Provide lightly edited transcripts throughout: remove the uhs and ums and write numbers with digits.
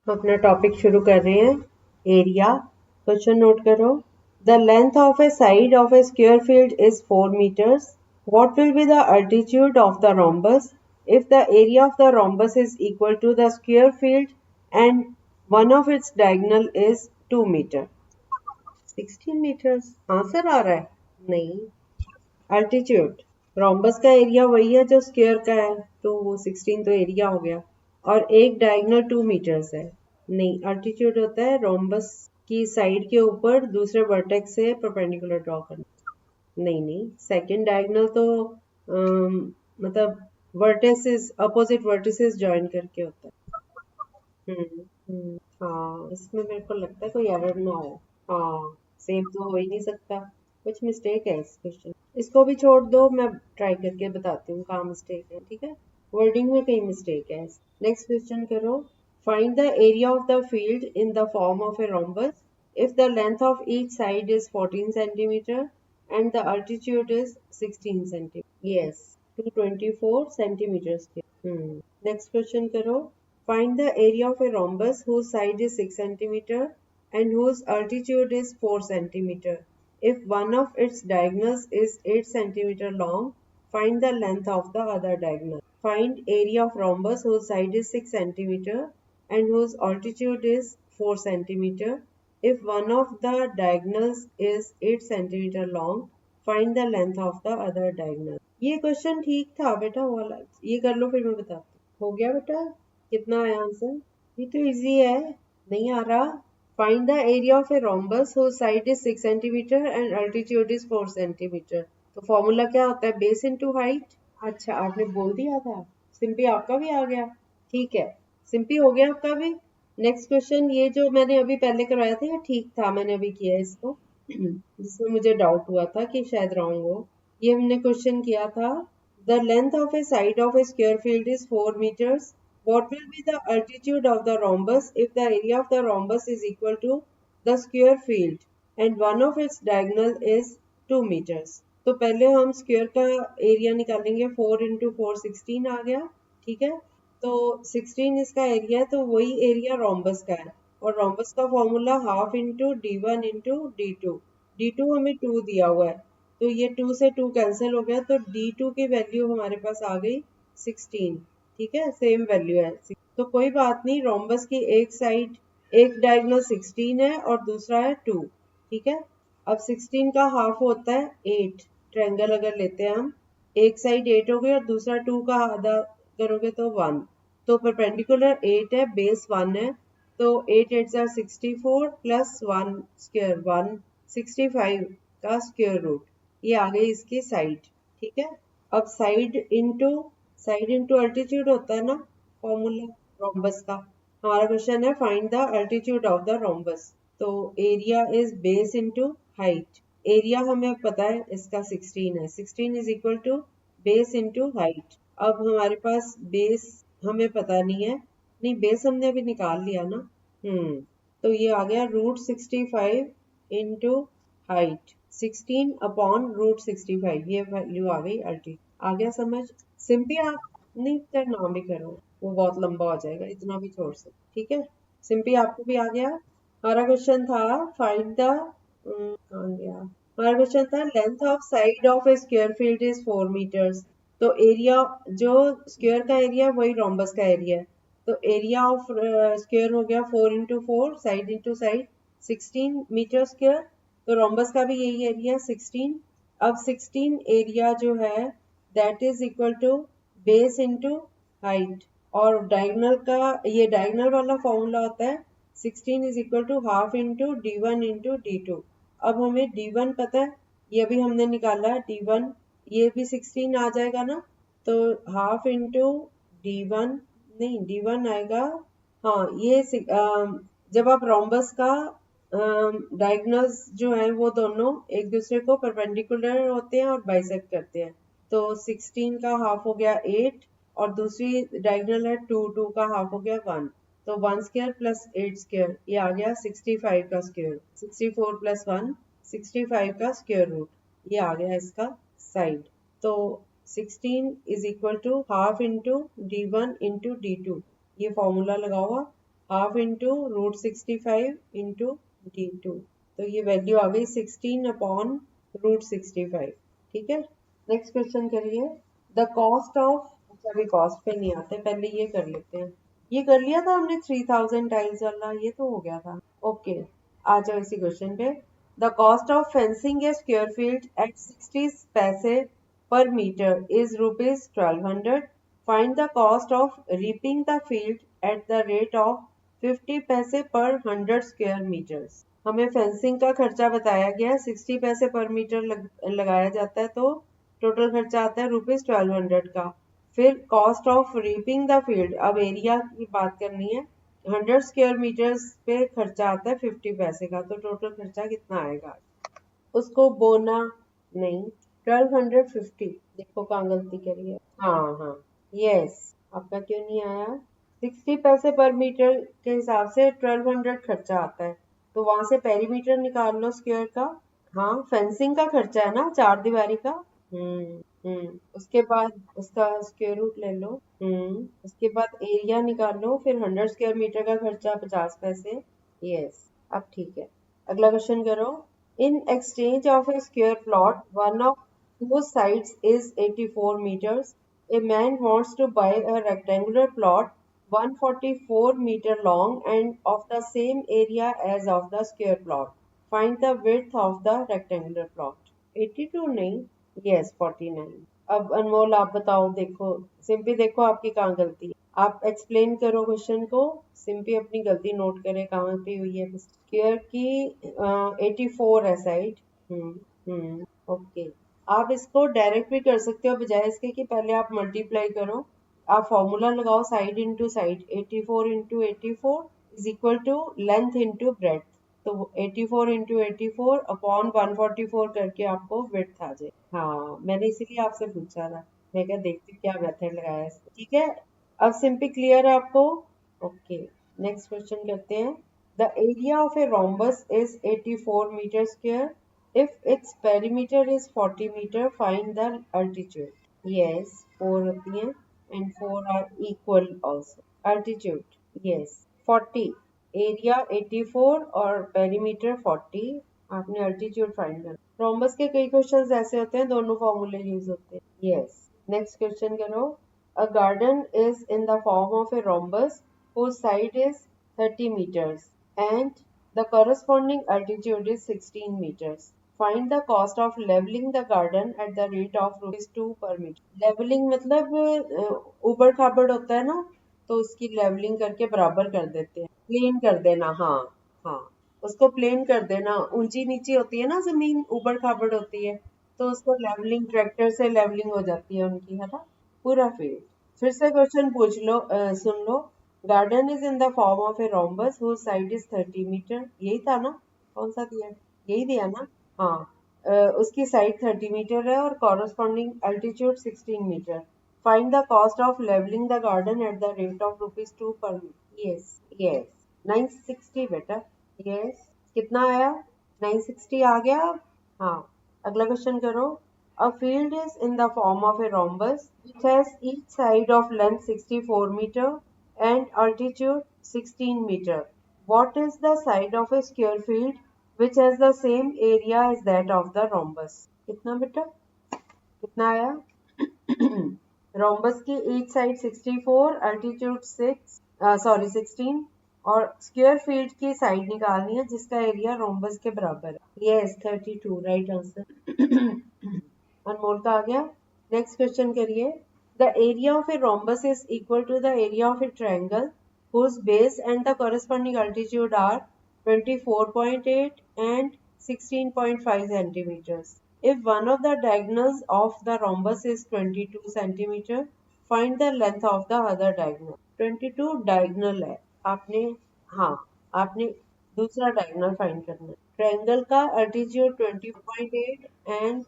अपना टॉपिक शुरू कर रहे हैं। एरिया क्वेश्चन नोट करो। The length of A side of A square field is 4 meters. What will be the altitude of the rhombus if the area of the rhombus is equal to the square field and one of its diagonal is 2 meter? 16 meters answer आ रहा है? नहीं, altitude. Rhombus का area वही है जो square का है, तो वो 16 तो एरिया हो गया, और एक डायगोनल 2 मीटर्स है। नहीं, अल्टीट्यूड होता है रोम्बस की साइड के ऊपर दूसरे वर्टेक्स से परपेंडिकुलर ड्रॉ करना। नहीं, सेकंड डायगोनल तो मतलब वर्टिसेस, अपोजिट वर्टिसेस ज्वाइन करके होता है। हाँ, इसमें मेरे को लगता है कोई एरर ना हो। हाँ, सेम तो हो ही नहीं सकता, कुछ मिस्टेक है इस क्वेश्चन। इसको भी छोड़ दो, मैं ट्राई करके बताती हूँ कहाँ मिस्टेक है। ठीक है, वर्डिंग में कहीं मिस्टेक है। नेक्स्ट क्वेश्चन करो। Find the area of the field in the form of a rhombus if the length of each side is 14 centimeter and the altitude is 16 centimeter. Yes, 224 centimeters. Next question करो. Find the area of a rhombus whose side is 6 centimeter and whose altitude is 4 centimeter. If one of its diagonals is 8 centimeter long, find the length of the other diagonal. Find area of rhombus whose side is 6 centimeter and whose altitude is 4 centimeter. If one of the diagonals is 8 centimeter long, find the length of the other diagonal. ये question ठीक था बेटा वाला, ये कर लो फिर मैं बताती हूँ। हो गया बेटा? कितना है आंसर? ये तो इजी है, नहीं आ रहा? Find the area of a rhombus whose side is 6 centimeter and altitude is 4 centimeter. तो फॉर्मूला क्या होता है? Base into height. अच्छा, आपने बोल दिया था। सिंपी आपका भी आ गया, ठीक है, सिंपी हो गया आपका भी। नेक्स्ट क्वेश्चन, ये जो मैंने अभी पहले करवाया था ये ठीक था, मैंने अभी किया है इसको जिसमें मुझे डाउट हुआ था कि शायद रॉन्ग हो। ये हमने क्वेश्चन किया था, the length of A side of A square field is 4 meters. What will be the altitude of the rhombus if the area of the rhombus is equal to the square field and one of its diagonal is 2 meters? तो पहले हम square का area निकालेंगे। 4 into 4 16 आ गया, ठीक है। तो 16 इसका एरिया है, तो वही एरिया रोम्बस का है, और रोम्बस का formula half into d1 into d2। d2 हमें 2 दिया हुआ है, तो ये 2 से 2 कैंसिल हो गया, तो d2 की वैल्यू हमारे पास आ गई 16। ठीक है, सेम वैल्यू है, तो कोई बात नहीं। रोम्बस की एक साइड, एक डायगोनल 16 है और दूसरा है 2। ठीक है, अब 16 का हाफ होता है 8। ट्रायंगल अगर लेते हैं हम, एक साइड 8 हो गई और दूसरा 2 का आधा करोगे तो 1। तो परपेंडिकुलर 8 है, बेस 1 है, तो 8 8 are 64 प्लस 1 स्क्वायर 165 का स्क्वायर रूट। ये आ गई इसकी साइड। ठीक है, अब साइड इंटू अल्टीट्यूड होता है ना फॉर्मूला रोम्बस का। हमारा क्वेश्चन है find the altitude of the rhombus. तो area is base into height. Area हमें पता है इसका 16 है, 16 is equal to base into height. अब हमारे पास बेस हमें पता नहीं है, नहीं बेस हमने अभी निकाल लिया ना। तो ये आ गया √65 इंटू हाइट, 16 अपॉन √65, ये वैल्यू आ गई अल्टी। आ गया समझ? सिंपली आप नहीं करना भी करो, वो बहुत लंबा हो जाएगा, इतना भी छोड़ सकते। ठीक है, सिंपली आपको भी आ गया। हमारा क्वेश्चन था फाइंड द हमारा क्वेश्चन था length of side of A square field is 4 meters। तो एरिया, जो स्क्वायर का एरिया है वही रोम्बस का एरिया है, तो एरिया ऑफ स्क्वायर हो गया 4 into 4, side into side 16 metre square. तो रोम्बस का भी यही एरिया है 16। अब 16 एरिया जो है that is equal to base into height, और डायगोनल का ये डायगोनल वाला फॉर्मूला होता है 16 is equal to half into d1 into d2। अब हमें d1 पता है, ये भी हमने निकाला है d1, ये भी 16 आ जाएगा ना, तो हाफ इंटू d1, नहीं d1 आएगा, हाँ ये जब आप रोम्बस का डायगोनल्स जो है वो दोनों एक दूसरे को परपेंडिकुलर होते हैं और बाइसेक्ट करते हैं। तो 16 का हाफ हो गया 8 और दूसरी डायगोनल है 2, 2 का हाफ हो गया 1, तो 1 स्क्वायर प्लस 8 स्क्वायर, ये आ गया 65 का स्क्वायर, 64 प्लस 1 65 का स्क्वायर रूट, ये आ गया इसका साइड। तो 16 is equal to half into d1 into d2, ये फॉर्मूला लगा हुआ। हाफ इंटू √65 इंटू d2, तो ये वैल्यू आ गई 16/√65। ठीक है, नेक्स्ट क्वेश्चन करिए। द कॉस्ट ऑफ, अभी कॉस्ट पे नहीं आते, पहले ये कर लेते हैं। ये कर लिया था हमने 3000 टाइल्स वाला, ये तो हो गया था। ओके, आ जाओ इसी क्वेश्चन पे। The cost of fencing A square field at 60 पैसे per meter is rupees 1200. Find the cost of reaping the field at the rate of 50 पैसे per 100 square meters. हमें फेंसिंग का खर्चा बताया गया 60 पैसे पर मीटर लगाया जाता है, तो टोटल खर्चा आता है ₹1200 का। फिर cost of reaping the field, अब एरिया की बात करनी है, 100 स्क्वायर मीटर्स पे खर्चा आता है 50 पैसे का, तो टोटल खर्चा कितना आएगा? उसको बोना नहीं, 1250। देखो कहाँ गलती करी है। हाँ हाँ, यस, आपका क्यों नहीं आया? 60 पैसे पर मीटर के हिसाब से 1200 खर्चा आता है, तो वहां से पेरीमीटर निकाल लो स्क्वायर का। हाँ, फेंसिंग का खर्चा है ना, चार दीवारी का। उसके बाद उसका स्क्वायर रूट ले लो। उसके बाद एरिया निकाल लो, फिर 100 स्क्वायर मीटर का खर्चा 50 पैसे। यस, अब ठीक है, अगला क्वेश्चन करो। In exchange of a square plot, one of whose sides is 84 meters, a man wants to buy a rectangular plot 144 meter long and of the same area as of the square plot. Find the width of the rectangular plot. 82 नहीं, yes 49। अब अनमोल आप बताओ, देखो simply, देखो आपकी कहाँ गलती है, आप एक्सप्लेन करो क्वेश्चन को। सिंपली अपनी गलती नोट करें कहाँ पे हुई है। स्क्वायर की 84 है साइड। ओके, आप इसको डायरेक्ट भी कर सकते हो, बजाय इसके कि पहले आप मल्टीप्लाई करो। आप फॉर्मूला लगाओ, side into side, 84 into 84 is equal to length into breadth. तो 84 इंटू 84 अपॉन 144 करके आपको विड्थ आ जाए। हाँ, मैंने इसीलिए आपसे पूछा था, मैं क्या देखती हूँ क्या मेथड लगाया है। ठीक है, अब सिंपली क्लियर है आपको? ओके, नेक्स्ट क्वेश्चन करते हैं। The area of a rhombus is 84 metre square if its perimeter is 40 meter, find the altitude. Yes, 4 होती हैं and 4 are equal also. Altitude, yes, 40, area 84 और perimeter 40, आपने altitude find करना। Rhombus के कई questions ऐसे होते हैं, दोनों फॉर्मूले यूज होते हैं। Yes, next question करो। A garden is in the form of a rhombus whose side is 30 meters and the corresponding altitude is 16 meters. Find the cost of leveling the garden at the rate of ₹2 per meter. Leveling मतलब ऊबड़ खाबड़ होता है ना, तो उसकी levelling करके बराबर कर देते हैं, प्लेन कर देना। हाँ हाँ, उसको प्लेन कर देना। ऊंची नीची होती है ना जमीन, ऊबड़ खाबड़ होती है, तो उसको लेवलिंग, ट्रैक्टर से लेवलिंग हो जाती है उनकी, है ना, पूरा फील्ड। फिर से क्वेश्चन पूछ लो, सुन लो। Garden is in the form of a rhombus whose side is 30 metre, यही था ना? कौन सा दिया? यही दिया ना? हाँ, उसकी साइड 30 मीटर है और corresponding altitude 16 metre. Find the cost of levelling the garden at the rate of ₹2 per metre. Yes yes, 960 बेटा। यस, कितना आया? 960 आ गया। हाँ, अगला क्वेश्चन करो। A field is in the form of a rhombus which has each side of length 64 meter and altitude 16 meter. What is the side of a square field which has the same area as that of the rhombus? कितना बेटा? कितना आया? Rhombus की each side 64, altitude 16 और square field की side निकालनी है जिसका एरिया रोम्बस के बराबर है। Yes, 32 right answer. अनमोल का आ गया। नेक्स्ट क्वेश्चन करिए। The area of a rhombus is equal to the area of a triangle whose base and the corresponding altitude are 24.8 and 16.5 centimeters. If one of the diagonals of the rhombus is 22 centimeter, find the length of the other diagonal. 22 diagonal है, आपने, हाँ, आपने दूसरा diagonal find करना है। Triangle का altitude 24.8 and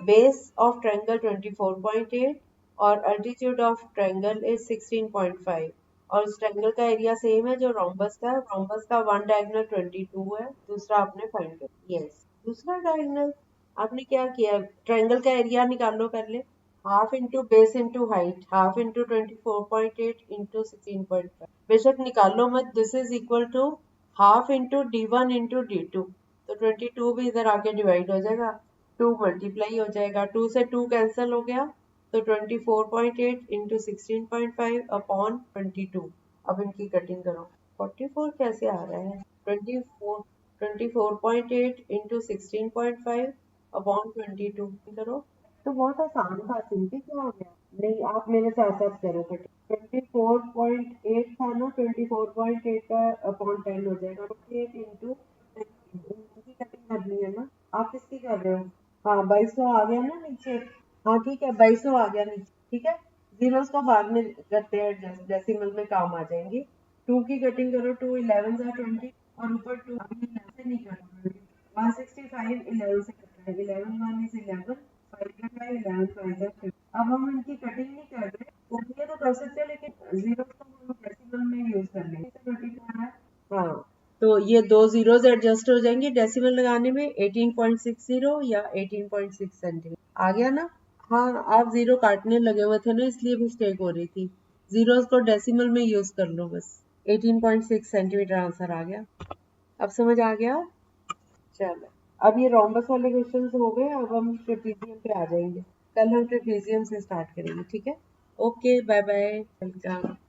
base of triangle 24.8 और altitude of triangle is 16.5 और उस ट्रायंगल का एरिया सेम है जो रोम्बस का है। रोम्बस का वन डायगोनल 22 है, दूसरा आपने फाइंड कर। यस, दूसरा डायगोनल आपने क्या किया? ट्रायंगल का एरिया निकालो पहले। Half into base into height, half into 24.8 into 16.5। बेशक निकालो मत, this is equal to half into D1 into D2। तो 22 भी इधर आके डिवाइड हो जाएगा, 2 मल्टीप्लाई हो जाएगा, 2 से 2 कैंसिल हो गया, तो 24.8 इंटू 16.5 अपॉन 22। अब इनकी कटिंग करो। 44 कैसे आ रहा है? 24.8 इंटू 16.5 अपॉन 22 करो। तो बहुत आसान था, सिंपल क्या हो गया? नहीं, आप मेरे साथ साथ करो। 24.8 था ना, 24.8 का अपॉन 10 हो जाएगा, 48 इंटू की कटिंग करनी है ना। आप किसकी कर रहे हो? हाँ, 2200 आ गया ना नीचे। हाँ ठीक है, 2200 आ गया नीचे, ठीक है। जीरोस को बाद में करते हैं, डेसिमल में काम आ जाएंगे। 2 की कटिंग करो, 2 11 जा 20, और ऊपर 2 अभी 11 से नहीं करना, 165 11 से कट रहा है, 11 1 इज 11, 5 का 5, 11 5 जा 50। अब हम इनकी कटिंग नहीं कर रहे, करनी है तो कर सकते हैं, लेकिन जीरो को हम डेसिमल में यूज कर लेंगे। कटिंग कर रहा है, हाँ। तो ये दो जीरोस एडजस्ट हो जाएंगे डेसिमल लगाने में, 18.60 या 18.6 सेंटीमीटर आ गया ना। हाँ, आप जीरो काटने लगे हुए थे ना, इसलिए मिस्टेक हो रही थी। जीरोस को डेसिमल में यूज कर लो बस। 18.6 सेंटीमीटर आंसर आ गया। अब समझ आ गया? चलो, अब ये रोम्बस वाले क्वेश्चन हो गए, अब हम ट्रेपीजियम पे आ जाएंगे। कल हम ट्रेपीजियम से स्टार्ट करेंगे, ठीक है। Okay, bye bye, welcome.